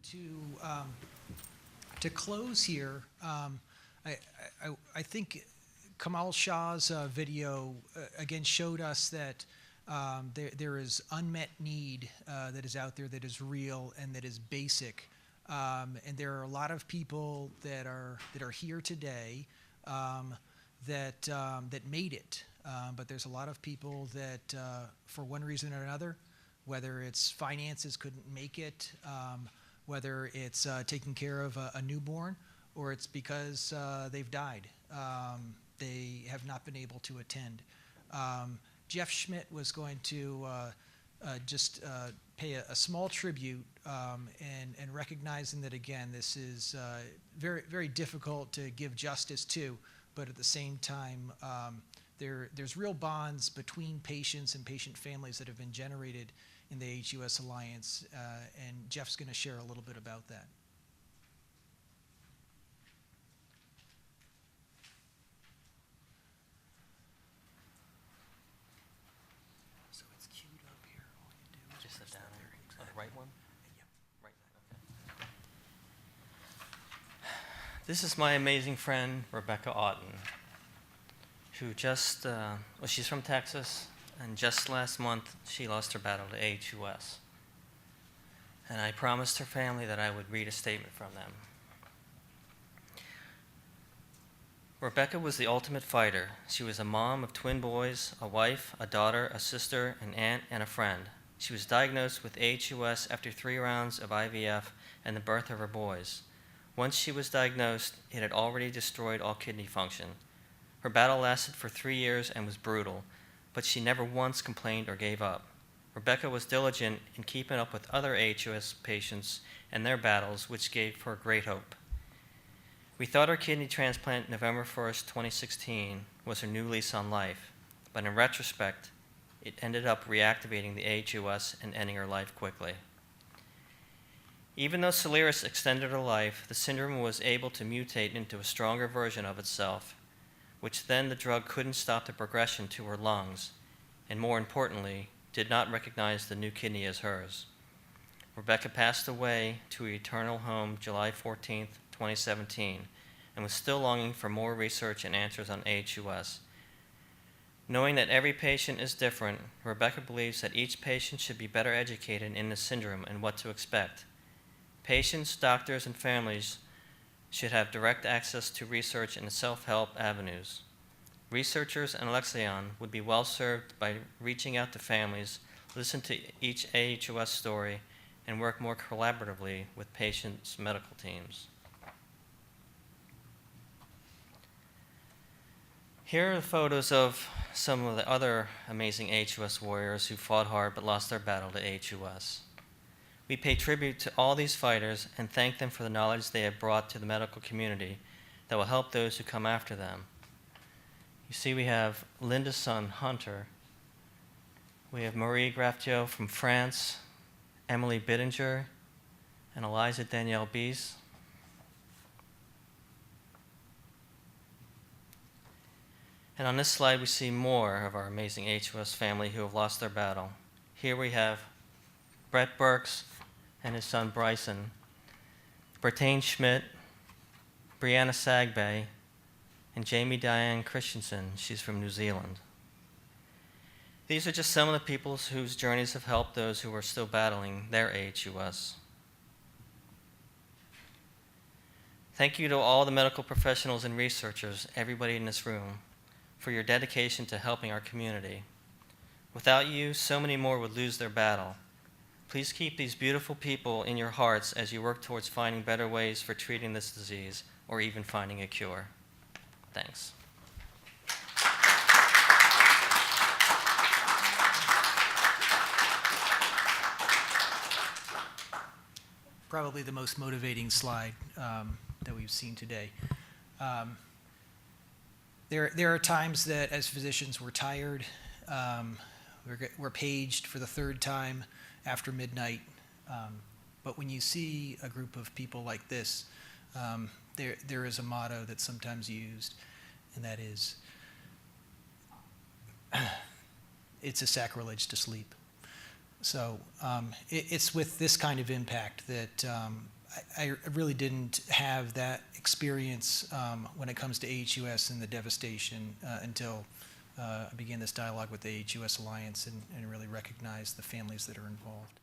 To close here, I think Kamal Shah's video again showed us that there is unmet need that is out there that is real and that is basic, and there are a lot of people that are here today that made it, but there's a lot of people that for one reason or another, whether it's finances couldn't make it, whether it's taking care of a newborn, or it's because they've died. They have not been able to attend. Jeff Schmidt was going to just pay a small tribute and recognizing that, again, this is very, very difficult to give justice to, but at the same time, there's real bonds between patients and patient families that have been generated in the aHUS Alliance, and Jeff's going to share a little bit about that. So it's queued up here. All you do is just sit down there. Oh, the right one? Yep. Right. Okay. This is my amazing friend, Rebecca Auden, who just, well, she's from Texas. And just last month, she lost her battle to aHUS. And I promised her family that I would read a statement from them. Rebecca was the ultimate fighter. She was a mom of twin boys, a wife, a daughter, a sister, an aunt, and a friend. She was diagnosed with aHUS after 3 rounds of IVF and the birth of her boys. Once she was diagnosed, it had already destroyed all kidney function. Her battle lasted for 3 years and was brutal, but she never once complained or gave up. Rebecca was diligent in keeping up with other aHUS patients and their battles, which gave her great hope. We thought her kidney transplant November 1st, 2016 was her new lease on life, but in retrospect, it ended up reactivating the aHUS and ending her life quickly. Even though Soliris extended her life, the syndrome was able to mutate into a stronger version of itself, which then the drug couldn't stop the progression to her lungs, and more importantly, did not recognize the new kidney as hers. Rebecca passed away to her eternal home July 14th, 2017, and was still longing for more research and answers on aHUS. Knowing that every patient is different, Rebecca believes that each patient should be better educated in the syndrome and what to expect. Patients, doctors, and families should have direct access to research and self-help avenues. Researchers and Alexion would be well served by reaching out to families, listen to each aHUS story, and work more collaboratively with patients' medical teams. Here are the photos of some of the other amazing aHUS warriors who fought hard but lost their battle to aHUS. We pay tribute to all these fighters and thank them for the knowledge they have brought to the medical community that will help those who come after them. You see, we have Linda's son, Hunter. We have Marie Graftiot from France, Emily Bittinger, and Eliza Danielle Bies. And on this slide, we see more of our amazing aHUS family who have lost their battle. Here we have Brett Burks and his son Bryson, Bertane Schmidt, Brianna Sagbay, and Jamie Diane Christensen. She's from New Zealand. These are just some of the people whose journeys have helped those who are still battling their aHUS. Thank you to all the medical professionals and researchers, everybody in this room, for your dedication to helping our community. Without you, so many more would lose their battle. Please keep these beautiful people in your hearts as you work towards finding better ways for treating this disease or even finding a cure. Thanks. Probably the most motivating slide that we've seen today. There are times that as physicians we're tired, we're paged for the 3rd time after midnight, but when you see a group of people like this, there is a motto that's sometimes used, and that is, it's a sacrilege to sleep. So it's with this kind of impact that I really didn't have that experience when it comes to aHUS and the devastation until I began this dialogue with the aHUS Alliance and really recognized the families that are involved.